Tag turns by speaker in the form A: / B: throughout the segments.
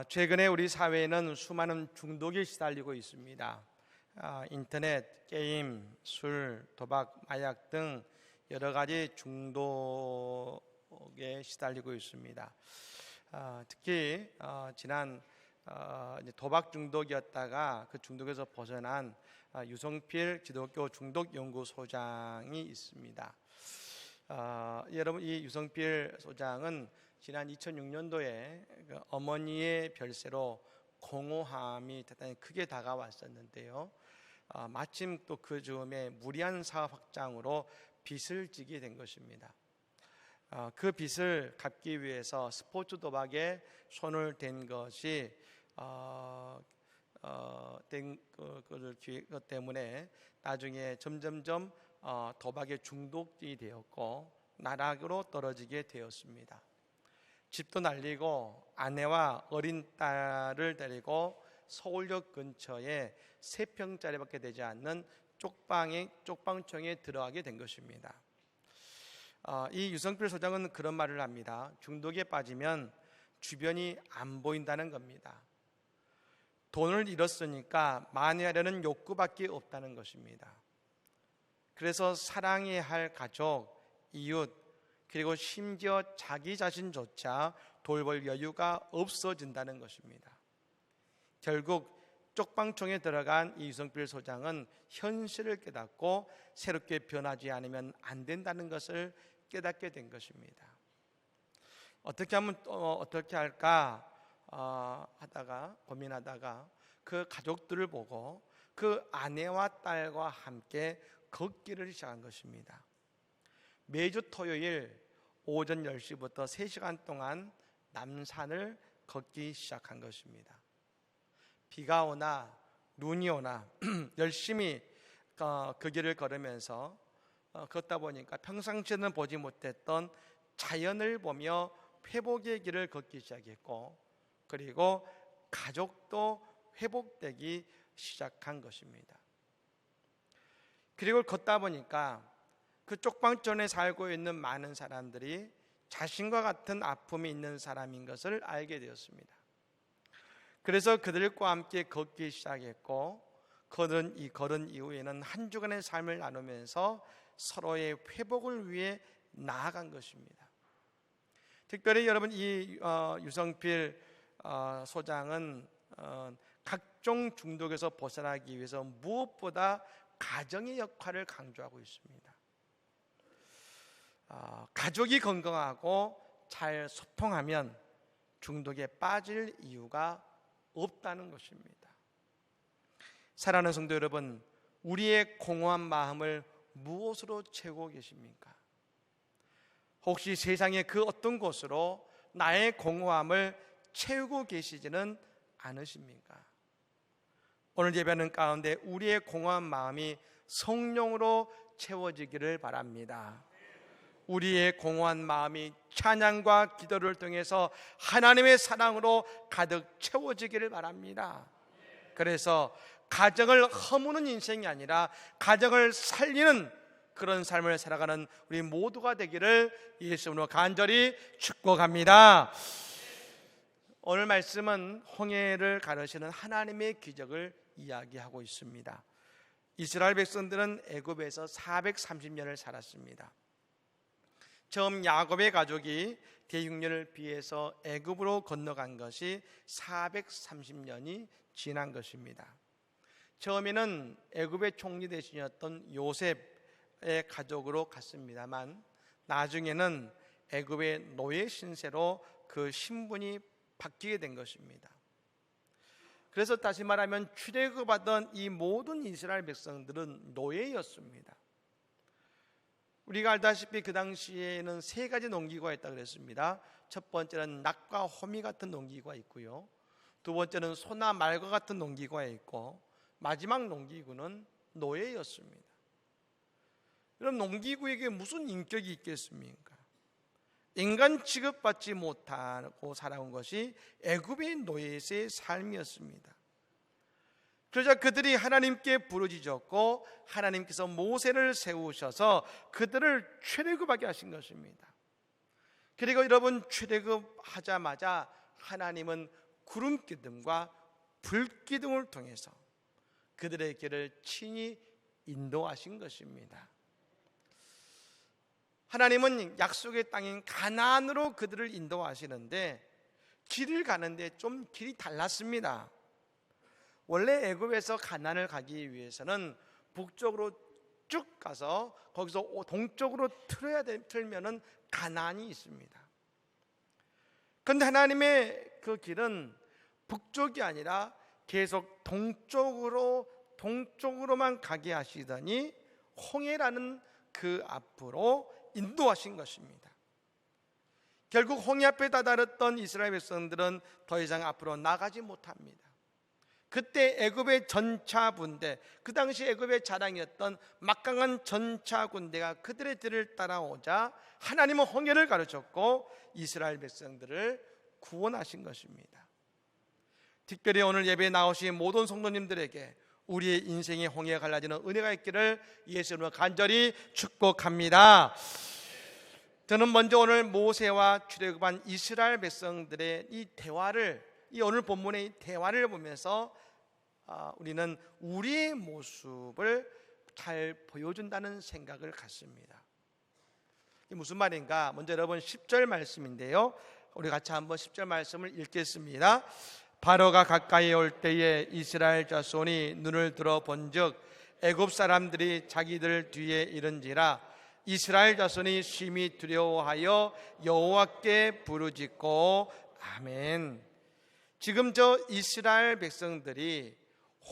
A: 최근에 우리 사회에는 수많은 중독에 시달리고 있습니다. 인터넷, 게임, 술, 도박, 마약 등 여러 가지 중독에 시달리고 있습니다. 특히 지난 도박 중독이었다가 그 중독에서 벗어난 유성필 기독교 중독연구소장이 있습니다. 여러분, 이 유성필 소장은 지난 2006년도에 어머니의 별세로 공허함이 대단히 크게 다가왔었는데요. 마침 또 그 즈음에 무리한 사업 확장으로 빚을 지게 된 것입니다. 그 빚을 갚기 위해서 스포츠 도박에 손을 댄 것이 것 때문에 나중에 점점점 도박에 중독이 되었고 나락으로 떨어지게 되었습니다. 집도 날리고 아내와 어린 딸을 데리고 서울역 근처에 3평짜리밖에 되지 않는 쪽방촌에 들어가게 된 것입니다. 이 유성필 소장은 그런 말을 합니다. 중독에 빠지면 주변이 안 보인다는 겁니다. 돈을 잃었으니까 만회하려는 욕구밖에 없다는 것입니다. 그래서 사랑해야 할 가족, 이웃, 그리고 심지어 자기 자신조차 돌볼 여유가 없어진다는 것입니다. 결국 쪽방촌에 들어간 이 유성필 소장은 현실을 깨닫고 새롭게 변하지 않으면 안 된다는 것을 깨닫게 된 것입니다. 어떻게 하면 어떻게 할까 하다가 고민하다가 그 가족들을 보고 그 아내와 딸과 함께 걷기를 시작한 것입니다. 매주 토요일 오전 10시부터 3시간 동안 남산을 걷기 시작한 것입니다. 비가 오나 눈이 오나 열심히 그 길을 걸으면서 걷다 보니까 평상시에는 보지 못했던 자연을 보며 회복의 길을 걷기 시작했고, 그리고 가족도 회복되기 시작한 것입니다. 그리고 걷다 보니까 그 쪽방촌에 살고 있는 많은 사람들이 자신과 같은 아픔이 있는 사람인 것을 알게 되었습니다. 그래서 그들과 함께 걷기 시작했고, 걸은 이후에는 한 주간의 삶을 나누면서 서로의 회복을 위해 나아간 것입니다. 특별히 여러분, 이 유성필 소장은 각종 중독에서 벗어나기 위해서 무엇보다 가정의 역할을 강조하고 있습니다. 가족이 건강하고 잘 소통하면 중독에 빠질 이유가 없다는 것입니다. 사랑하는 성도 여러분, 우리의 공허한 마음을 무엇으로 채우고 계십니까? 혹시 세상의 그 어떤 곳으로 나의 공허함을 채우고 계시지는 않으십니까? 오늘 예배하는 가운데 우리의 공허한 마음이 성령으로 채워지기를 바랍니다. 우리의 공허한 마음이 찬양과 기도를 통해서 하나님의 사랑으로 가득 채워지기를 바랍니다. 그래서 가정을 허무는 인생이 아니라 가정을 살리는 그런 삶을 살아가는 우리 모두가 되기를 예수님으로 간절히 축복합니다. 오늘 말씀은 홍해를 가르시는 하나님의 기적을 이야기하고 있습니다. 이스라엘 백성들은 애굽에서 430년을 살았습니다. 처음 야곱의 가족이 대육년을 피해서 애굽으로 건너간 것이 430년이 지난 것입니다. 처음에는 애굽의 총리 대신이었던 요셉의 가족으로 갔습니다만 나중에는 애굽의 노예 신세로 그 신분이 바뀌게 된 것입니다. 그래서 다시 말하면 출애굽하던 이 모든 이스라엘 백성들은 노예였습니다. 우리가 알다시피 그 당시에는 3가지 농기구가 있다고 그랬습니다. 첫 번째는 낙과 호미 같은 농기구가 있고요, 두 번째는 소나 말과 같은 농기구가 있고, 마지막 농기구는 노예였습니다. 그럼 농기구에게 무슨 인격이 있겠습니까? 인간 취급받지 못하고 살아온 것이 애굽의 노예의 삶이었습니다. 그러자 그들이 하나님께 부르짖었고 하나님께서 모세를 세우셔서 그들을 출애굽하게 하신 것입니다. 그리고 여러분, 출애굽하자마자 하나님은 구름 기둥과 불 기둥을 통해서 그들의 길을 친히 인도하신 것입니다. 하나님은 약속의 땅인 가나안으로 그들을 인도하시는데 길을 가는데 좀 길이 달랐습니다. 원래 애굽에서 가나안을 가기 위해서는 북쪽으로 쭉 가서 거기서 동쪽으로 틀면은 가나안이 있습니다. 그런데 하나님의 그 길은 북쪽이 아니라 계속 동쪽으로만 가게 하시더니 홍해라는 그 앞으로 인도하신 것입니다. 결국 홍해 앞에 다다랐던 이스라엘 백성들은 더 이상 앞으로 나가지 못합니다. 그때 애굽의 전차 군대, 그 당시 애굽의 자랑이었던 막강한 전차 군대가 그들의 뒤를 따라오자 하나님은 홍해를 가르쳤고 이스라엘 백성들을 구원하신 것입니다. 특별히 오늘 예배에 나오신 모든 성도님들에게 우리의 인생의 홍해가 갈라지는 은혜가 있기를 예수 이름으로 간절히 축복합니다. 저는 먼저 오늘 모세와 출애굽한 이스라엘 백성들의 이 대화를, 이 오늘 본문의 이 대화를 보면서 우리는 우리의 모습을 잘 보여준다는 생각을 갖습니다. 이게 무슨 말인가? 먼저 여러분 10절 말씀인데요, 우리 같이 한번 10절 말씀을 읽겠습니다. 바로가 가까이 올 때에 이스라엘 자손이 눈을 들어 본즉 애굽 사람들이 자기들 뒤에 이른지라 이스라엘 자손이 심히 두려워하여 여호와께 부르짖고 아멘. 지금 저 이스라엘 백성들이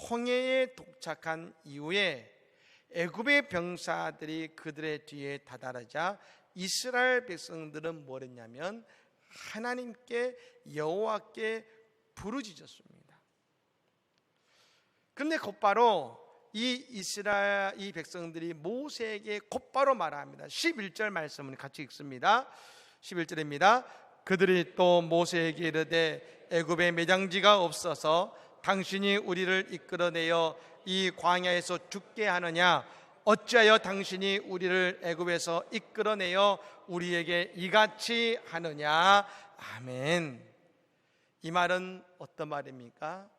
A: 홍해에 도착한 이후에 애굽의 병사들이 그들의 뒤에 다다르자 이스라엘 백성들은 뭘 했냐면 하나님께 여호와께 부르짖었습니다. 그런데 곧바로 이 백성들이 모세에게 곧바로 말합니다. 11절 말씀을 같이 읽습니다. 11절입니다. 그들이 또 모세에게 이르되 애굽에 매장지가 없어서 당신이 우리를 이끌어내어 이 광야에서 죽게 하느냐? 어찌하여 당신이 우리를 애굽에서 이끌어내어 우리에게 이같이 하느냐? 아멘. 이 말은 어떤 말입니까?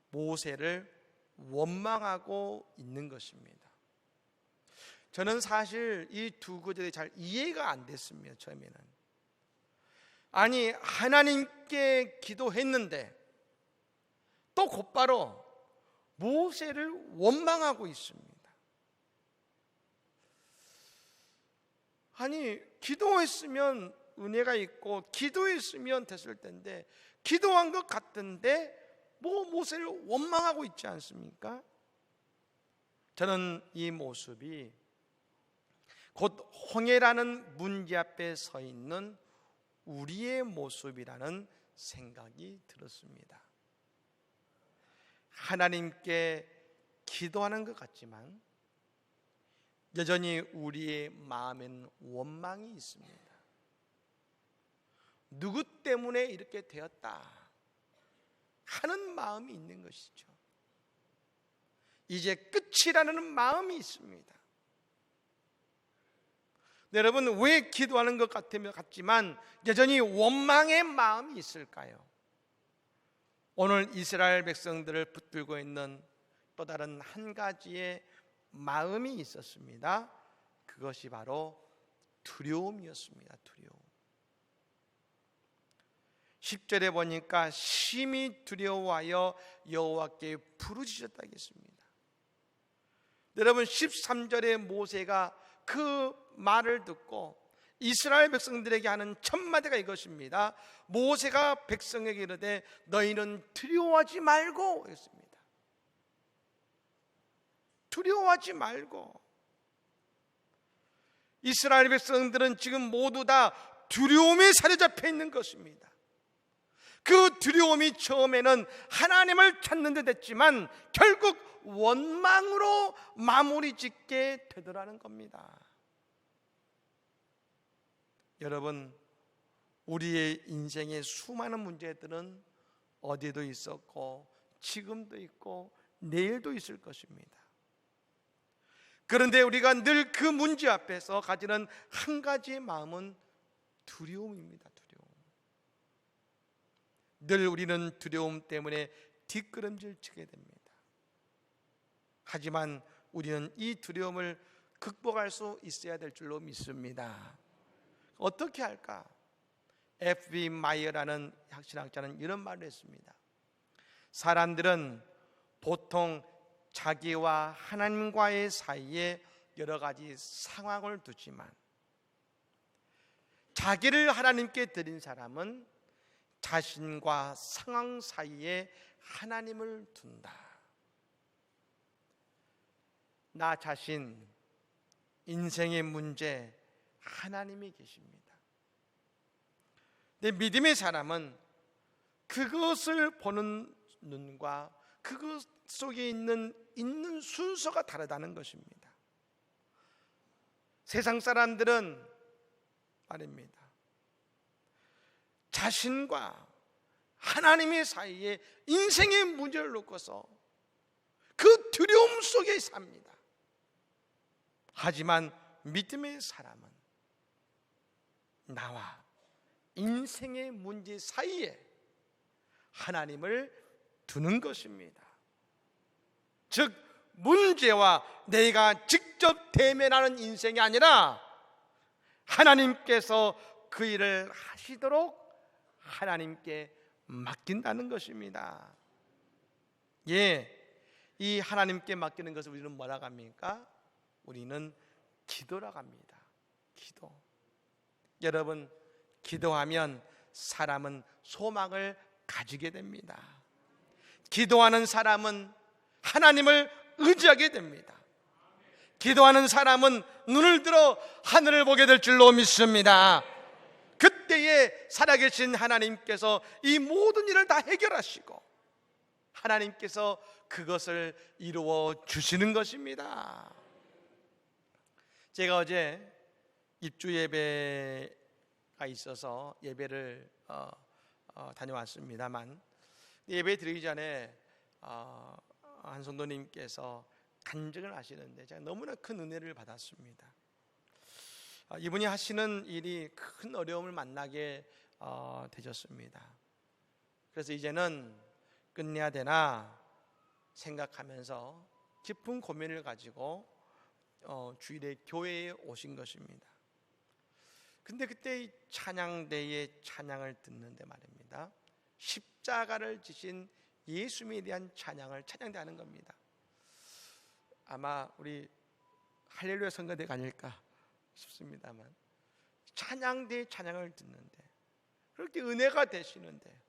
A: 모세를 원망하고 있는 것입니다. 저는 사실 이 두 구절이 잘 이해가 안 됐습니다. 처음에는. 아니, 하나님께 기도했는데 또 곧바로 모세를 원망하고 있습니다. 아니, 기도했으면 은혜가 있고 기도했으면 됐을 텐데 기도한 것 같은데 모세를 원망하고 있지 않습니까? 저는 이 모습이 곧 홍해라는 문제 앞에 서 있는 우리의 모습이라는 생각이 들었습니다. 하나님께 기도하는 것 같지만 여전히 우리의 마음엔 원망이 있습니다. 누구 때문에 이렇게 되었다 하는 마음이 있는 것이죠. 이제 끝이라는 마음이 있습니다. 여러분, 왜 기도하는 것 같지만 여전히 원망의 마음이 있을까요? 오늘 이스라엘 백성들을 붙들고 있는 또 다른 한 가지의 마음이 있었습니다. 그것이 바로 두려움이었습니다. 두려움. 10절에 보니까 심히 두려워하여 여호와께 부르짖었다 했습니다. 여러분, 13절에 모세가 그 말을 듣고 이스라엘 백성들에게 하는 첫 마디가 이것입니다. 모세가 백성에게 이르되 너희는 두려워하지 말고 했습니다. 두려워하지 말고. 이스라엘 백성들은 지금 모두 다 두려움에 사로잡혀 있는 것입니다. 그 두려움이 처음에는 하나님을 찾는 데 됐지만 결국 원망으로 마무리 짓게 되더라는 겁니다. 여러분, 우리의 인생의 수많은 문제들은 어디도 있었고 지금도 있고 내일도 있을 것입니다. 그런데 우리가 늘 그 문제 앞에서 가지는 한 가지의 마음은 두려움입니다. 두려움. 늘 우리는 두려움 때문에 뒷걸음질 치게 됩니다. 하지만 우리는 이 두려움을 극복할 수 있어야 될 줄로 믿습니다. 어떻게 할까? F.B. 마이어라는 신학자는 이런 말을 했습니다. 사람들은 보통 자기와 하나님과의 사이에 여러 가지 상황을 두지만 자기를 하나님께 드린 사람은 자신과 상황 사이에 하나님을 둔다. 나 자신, 인생의 문제, 하나님이 계십니다. 내 믿음의 사람은 그것을 보는 눈과 그것 속에 있는 순서가 다르다는 것입니다. 세상 사람들은 말입니다, 자신과 하나님의 사이에 인생의 문제를 놓고서 그 두려움 속에 삽니다. 하지만 믿음의 사람은 나와 인생의 문제 사이에 하나님을 두는 것입니다. 즉 문제와 내가 직접 대면하는 인생이 아니라 하나님께서 그 일을 하시도록 하나님께 맡긴다는 것입니다. 이 하나님께 맡기는 것을 우리는 뭐라고 합니까? 우리는 기도라고 합니다. 기도. 여러분, 기도하면 사람은 소망을 가지게 됩니다. 기도하는 사람은 하나님을 의지하게 됩니다. 기도하는 사람은 눈을 들어 하늘을 보게 될 줄로 믿습니다. 그때에 살아계신 하나님께서 이 모든 일을 다 해결하시고 하나님께서 그것을 이루어 주시는 것입니다. 제가 어제 입주 예배가 있어서 예배를 다녀왔습니다만, 예배 드리기 전에 한 성도님께서 간증을 하시는데 제가 너무나 큰 은혜를 받았습니다. 이분이 하시는 일이 큰 어려움을 만나게 되셨습니다. 그래서 이제는 끝내야 되나 생각하면서 깊은 고민을 가지고 주일에 교회에 오신 것입니다. 근데 그때 이 찬양대의 찬양을 듣는데 말입니다, 십자가를 지신 예수님에 대한 찬양을 찬양대하는 겁니다. 아마 우리 할렐루야 성가대가 아닐까 싶습니다만, 찬양대의 찬양을 듣는데 그렇게 은혜가 되시는데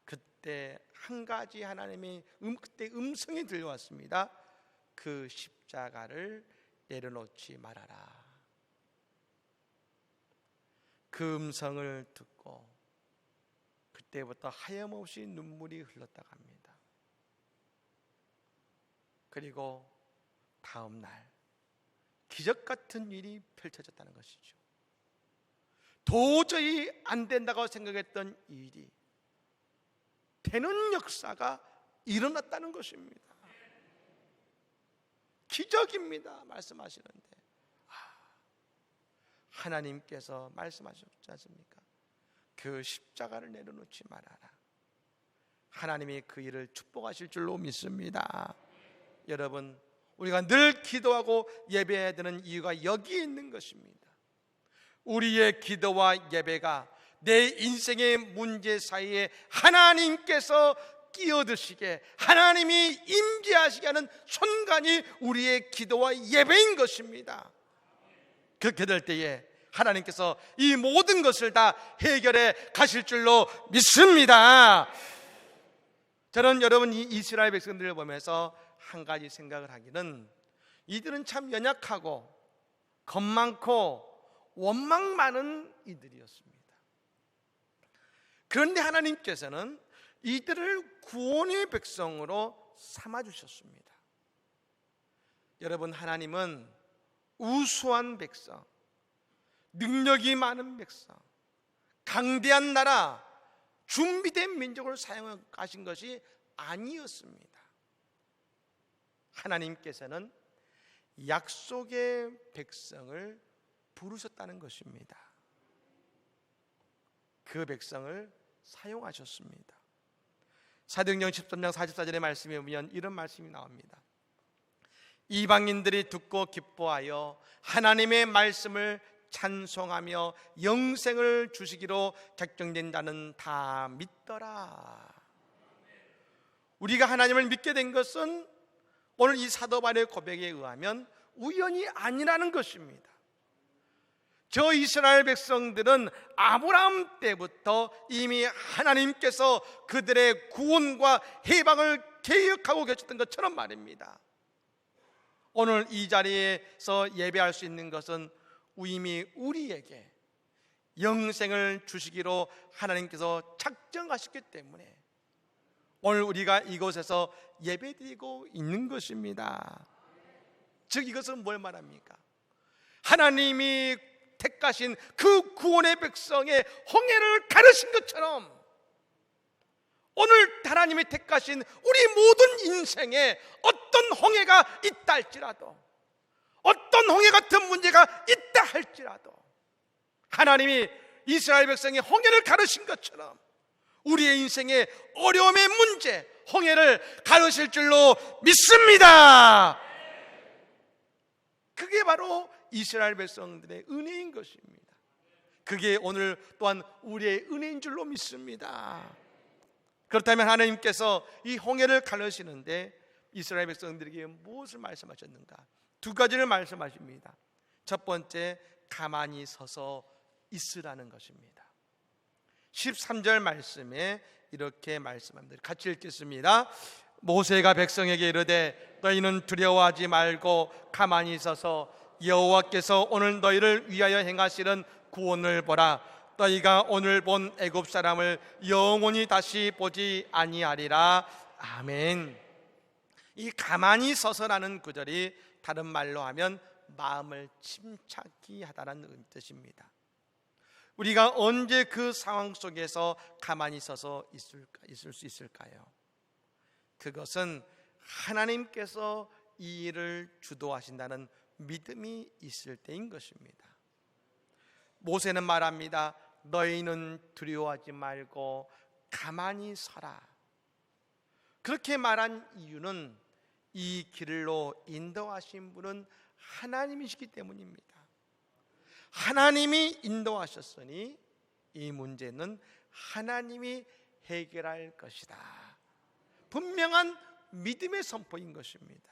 A: 그때 한 가지 하나님이 그때 음성이 들려왔습니다. 그 십자가를 내려놓지 말아라. 그 음성을 듣고 그때부터 하염없이 눈물이 흘렀다고 합니다. 그리고 다음 날 기적 같은 일이 펼쳐졌다는 것이죠. 도저히 안 된다고 생각했던 일이 되는 역사가 일어났다는 것입니다. 기적입니다. 말씀하시는데 하나님께서 말씀하셨지 않습니까? 그 십자가를 내려놓지 말아라. 하나님이 그 일을 축복하실 줄로 믿습니다. 여러분, 우리가 늘 기도하고 예배해야 되는 이유가 여기에 있는 것입니다. 우리의 기도와 예배가 내 인생의 문제 사이에 하나님께서 끼어드시게, 하나님이 임재하시게 하는 순간이 우리의 기도와 예배인 것입니다. 그렇게 될 때에 하나님께서 이 모든 것을 다 해결해 가실 줄로 믿습니다. 저는 여러분 이 이스라엘 백성들을 보면서 한 가지 생각을 하기는, 이들은 참 연약하고 겁 많고 원망 많은 이들이었습니다. 그런데 하나님께서는 이들을 구원의 백성으로 삼아주셨습니다. 여러분, 하나님은 우수한 백성, 능력이 많은 백성, 강대한 나라, 준비된 민족을 사용하신 것이 아니었습니다. 하나님께서는 약속의 백성을 부르셨다는 것입니다. 그 백성을 사용하셨습니다. 사도행전 13장 44절의 말씀에 보면 이런 말씀이 나옵니다. 이방인들이 듣고 기뻐하여 하나님의 말씀을 찬송하며 영생을 주시기로 결정된 자는 다 믿더라. 우리가 하나님을 믿게 된 것은 오늘 이 사도 바울의 고백에 의하면 우연이 아니라는 것입니다. 저 이스라엘 백성들은 아브라함 때부터 이미 하나님께서 그들의 구원과 해방을 계획하고 계셨던 것처럼 말입니다. 오늘 이 자리에서 예배할 수 있는 것은 이미 우리에게 영생을 주시기로 하나님께서 작정하셨기 때문에 오늘 우리가 이곳에서 예배드리고 있는 것입니다. 즉 이것은 뭘 말합니까? 하나님이 택하신 그 구원의 백성의 홍해를 가르신 것처럼 오늘 하나님이 택하신 우리 모든 인생에 어떤 홍해가 있다 할지라도, 어떤 홍해 같은 문제가 있다 할지라도 하나님이 이스라엘 백성의 홍해를 가르신 것처럼 우리의 인생의 어려움의 문제, 홍해를 가르실 줄로 믿습니다. 그게 바로 이스라엘 백성들의 은혜인 것입니다. 그게 오늘 또한 우리의 은혜인 줄로 믿습니다. 그렇다면 하나님께서 이 홍해를 가르시는데 이스라엘 백성들에게 무엇을 말씀하셨는가? 두 가지를 말씀하십니다. 첫 번째, 가만히 서서 있으라는 것입니다. 13절 말씀에 이렇게 말씀합니다. 같이 읽겠습니다. 모세가 백성에게 이르되 너희는 두려워하지 말고 가만히 서서 여호와께서 오늘 너희를 위하여 행하시는 구원을 보라. 너희가 오늘 본 애굽 사람을 영원히 다시 보지 아니하리라. 아멘. 이 가만히 서서라는 구절이 다른 말로 하면 마음을 침착히 하다라는 뜻입니다. 우리가 언제 그 상황 속에서 가만히 서서 있을 수 있을까요? 그것은 하나님께서 이 일을 주도하신다는 믿음이 있을 때인 것입니다. 모세는 말합니다. 너희는 두려워하지 말고 가만히 서라. 그렇게 말한 이유는 이 길로 인도하신 분은 하나님이시기 때문입니다. 하나님이 인도하셨으니 이 문제는 하나님이 해결할 것이다. 분명한 믿음의 선포인 것입니다.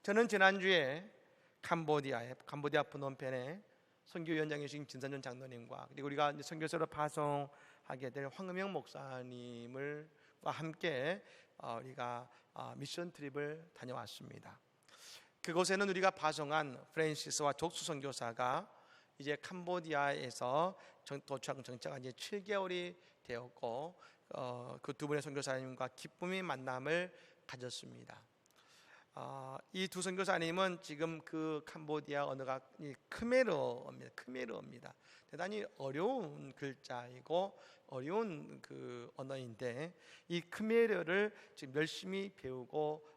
A: 저는 지난주에 캄보디아 프놈펜에 선교위원장이신 진선전 장로님과 그리고 우리가 선교사로 파송하게 될 황금영 목사님과 함께 우리가 미션 트립을 다녀왔습니다. 그곳에는 우리가 파송한 프랜시스와 족수 선교사가 이제 캄보디아에서 도착 정착한 이제 7개월이 되었고 그 두 분의 선교사님과 기쁨의 만남을 가졌습니다. 이 두 선교사님은 지금 그 캄보디아 언어가 크메르어입니다. 대단히 어려운 글자이고 어려운 그 언어인데 이 크메르어를 지금 열심히 배우고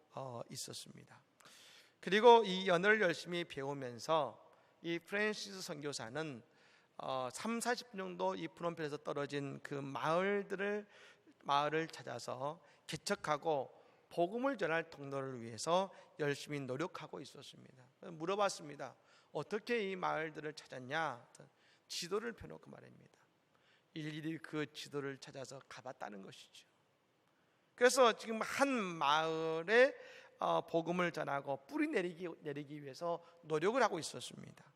A: 있었습니다. 그리고 이 언어를 열심히 배우면서 이 프랜시스 선교사는 30-40분 정도 이 프놈펜에서 떨어진 그 마을을 찾아서 개척하고 복음을 전할 통로를 위해서 열심히 노력하고 있었습니다. 물어봤습니다. 어떻게 이 마을들을 찾았냐? 지도를 펴놓고 말입니다. 일일이 그 지도를 찾아서 가봤다는 것이죠. 그래서 지금 한 마을에 복음을 전하고 뿌리 내리기 위해서 노력을 하고 있었습니다.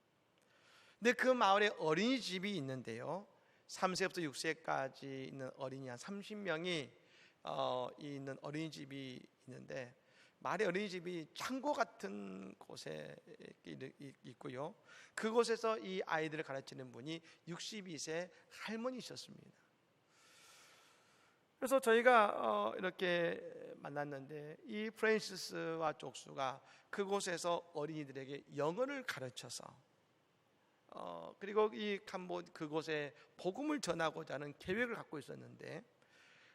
A: 근데 그 마을에 어린이집이 있는데요, 3세부터 6세까지 있는 어린이 한 30명이 있는 어린이집이 있는데 마을의 어린이집이 창고 같은 곳에 있고요, 그곳에서 이 아이들을 가르치는 분이 62세 할머니셨습니다. 그래서 저희가 이렇게 만났는데 이 프랜시스와 족수가 그곳에서 어린이들에게 영어를 가르쳐서 그리고 이 그곳에 복음을 전하고자 하는 계획을 갖고 있었는데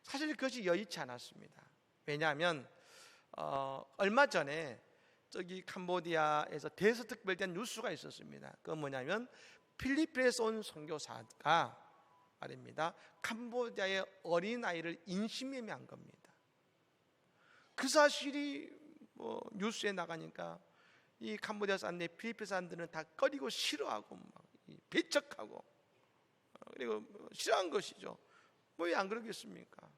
A: 사실 그것이 여의치 않았습니다. 왜냐하면 얼마 전에 저기 캄보디아에서 대서특별된 뉴스가 있었습니다. 그건 뭐냐면 필리핀에서 온 선교사가 말입니다. 캄보디아의 어린아이를 인신매매한 겁니다. 그 사실이 뉴스에 나가니까 이 캄보디아 사람들, 필리핀 사람들은 다 꺼리고 싫어하고 막 배척하고 그리고 싫어한 것이죠. 왜 안 그러겠습니까?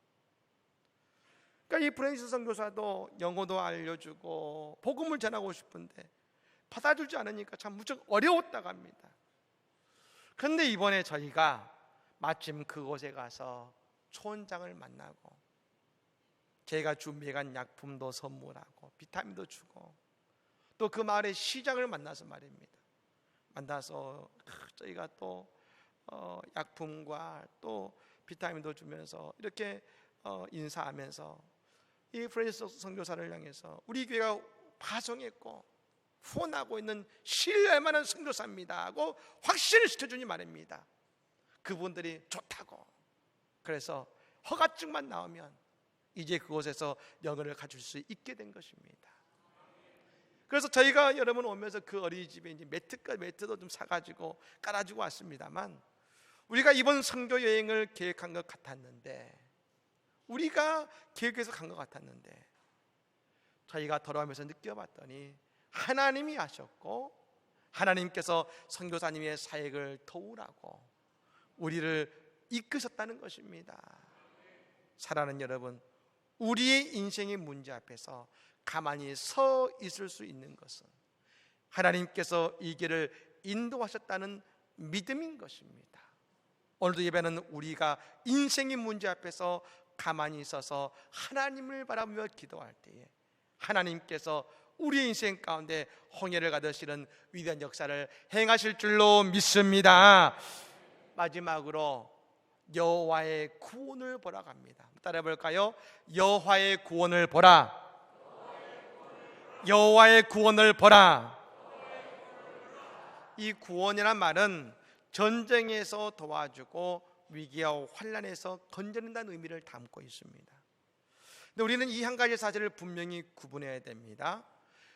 A: 그러니까 이 프랜시스 선교사도 영어도 알려주고 복음을 전하고 싶은데 받아주지 않으니까 참 무척 어려웠다고 합니다. 그런데 이번에 저희가 마침 그곳에 가서 촌장을 만나고 제가 준비한 약품도 선물하고 비타민도 주고 또 그 마을의 시장을 만나서 말입니다. 만나서 저희가 또 약품과 또 비타민도 주면서 이렇게 인사하면서 이 프랜시스 선교사를 향해서 우리 교회가 파송했고 후원하고 있는 신뢰할 만한 선교사입니다 하고 확신을 시켜주니 말입니다. 그분들이 좋다고, 그래서 허가증만 나오면 이제 그곳에서 영어를 가질 수 있게 된 것입니다. 그래서 저희가 여러분 오면서 그 어린이집에 이제 매트도 좀 사가지고 깔아주고 왔습니다만, 우리가 이번 선교 여행을 계획한 것 같았는데, 우리가 계획해서 간 것 같았는데, 저희가 돌아오면서 느껴봤더니 하나님이 하셨고 하나님께서 선교사님의 사역을 도우라고 우리를 이끄셨다는 것입니다. 사랑하는 여러분, 우리의 인생의 문제 앞에서 가만히 서 있을 수 있는 것은 하나님께서 이 길을 인도하셨다는 믿음인 것입니다. 오늘도 예배는 우리가 인생의 문제 앞에서 가만히 있어서 하나님을 바라보며 기도할 때에 하나님께서 우리의 인생 가운데 홍해를 가르시는 위대한 역사를 행하실 줄로 믿습니다. 마지막으로 여호와의 구원을 보라 갑니다. 따라해 볼까요? 여호와의 구원을 보라. 여호와의 구원을 보라. 이 구원이란 말은 전쟁에서 도와주고 위기와 환난에서 건져낸다는 의미를 담고 있습니다. 근데 우리는 이 한 가지 사실을 분명히 구분해야 됩니다.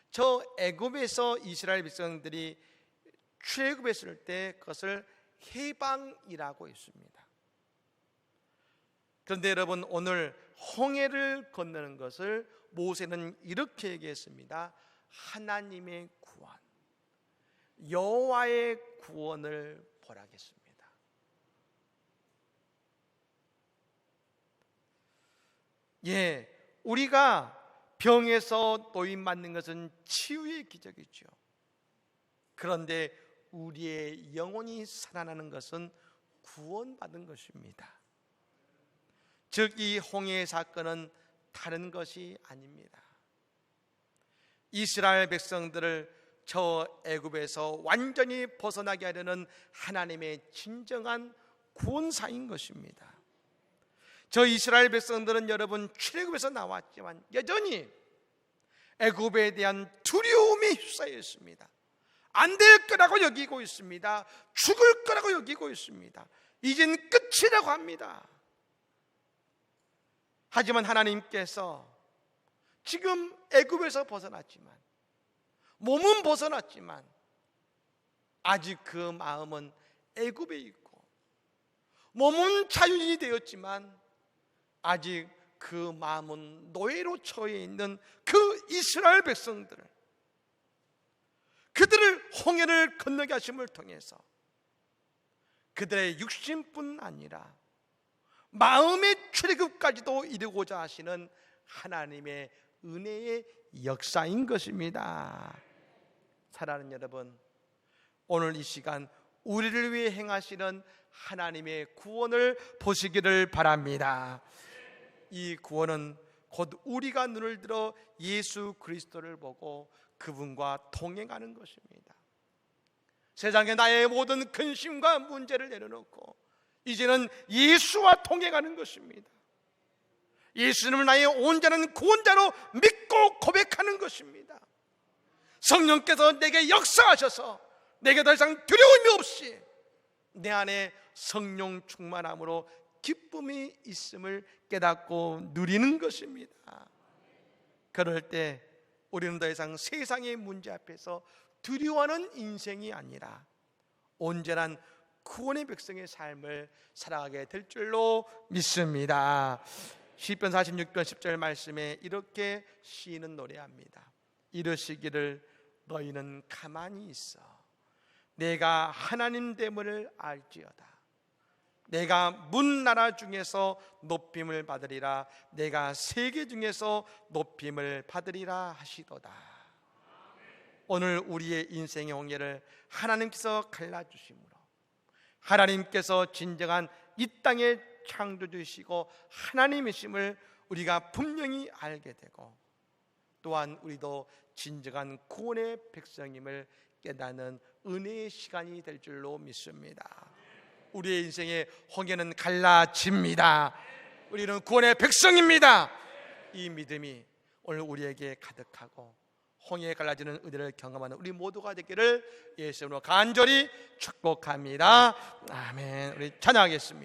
A: 저 애굽에서 이스라엘 백성들이 출애굽했을 때 그것을 해방이라고 했습니다. 그런데 여러분, 오늘 홍해를 건너는 것을 모세는 이렇게 얘기했습니다. 하나님의 구원, 여호와의 구원을 보라겠습니다. 예, 우리가 병에서 노임받는 것은 치유의 기적이죠. 그런데 우리의 영혼이 살아나는 것은 구원받은 것입니다. 즉, 이 홍해의 사건은 다른 것이 아닙니다. 이스라엘 백성들을 저 애굽에서 완전히 벗어나게 하려는 하나님의 진정한 구원사인 것입니다. 저 이스라엘 백성들은 여러분 출애굽에서 나왔지만 여전히 애굽에 대한 두려움에 휩싸여 있습니다. 안 될 거라고 여기고 있습니다. 죽을 거라고 여기고 있습니다. 이젠 끝이라고 합니다. 하지만 하나님께서 지금 애굽에서 벗어났지만, 몸은 벗어났지만 아직 그 마음은 애굽에 있고, 몸은 자유인이 되었지만 아직 그 마음은 노예로 처해 있는 그 이스라엘 백성들을, 그들을 홍해를 건너게 하심을 통해서 그들의 육신뿐 아니라 마음의 출애굽까지도 이루고자 하시는 하나님의 은혜의 역사인 것입니다. 사랑하는 여러분, 오늘 이 시간 우리를 위해 행하시는 하나님의 구원을 보시기를 바랍니다. 이 구원은 곧 우리가 눈을 들어 예수 그리스도를 보고 그분과 동행하는 것입니다. 세상에 나의 모든 근심과 문제를 내려놓고 이제는 예수와 동행하는 것입니다. 예수님을 나의 온전한 구원자로 믿고 고백하는 것입니다. 성령께서 내게 역사하셔서 내게 더 이상 두려움이 없이 내 안에 성령 충만함으로 기쁨이 있음을 깨닫고 누리는 것입니다. 그럴 때 우리는 더 이상 세상의 문제 앞에서 두려워하는 인생이 아니라 온전한 구원의 백성의 삶을 살아가게 될 줄로 믿습니다. 시편 46편 10절 말씀에 이렇게 시인은 노래합니다. 이르시기를 너희는 가만히 있어 내가 하나님 됨을 알지어다. 내가 문나라 중에서 높임을 받으리라. 내가 세계 중에서 높임을 받으리라 하시도다. 오늘 우리의 인생의 홍해를 하나님께서 갈라주심으로 하나님께서 진정한 이 땅의 창조주시고 하나님이심을 우리가 분명히 알게 되고, 또한 우리도 진정한 구원의 백성임을 깨닫는 은혜의 시간이 될 줄로 믿습니다. 우리의 인생의 홍해는 갈라집니다. 우리는 구원의 백성입니다. 이 믿음이 오늘 우리에게 가득하고 홍해에 갈라지는 은혜를 경험하는 우리 모두가 되기를 예수 이름으로 간절히 축복합니다. 아멘. 우리 찬양하겠습니다.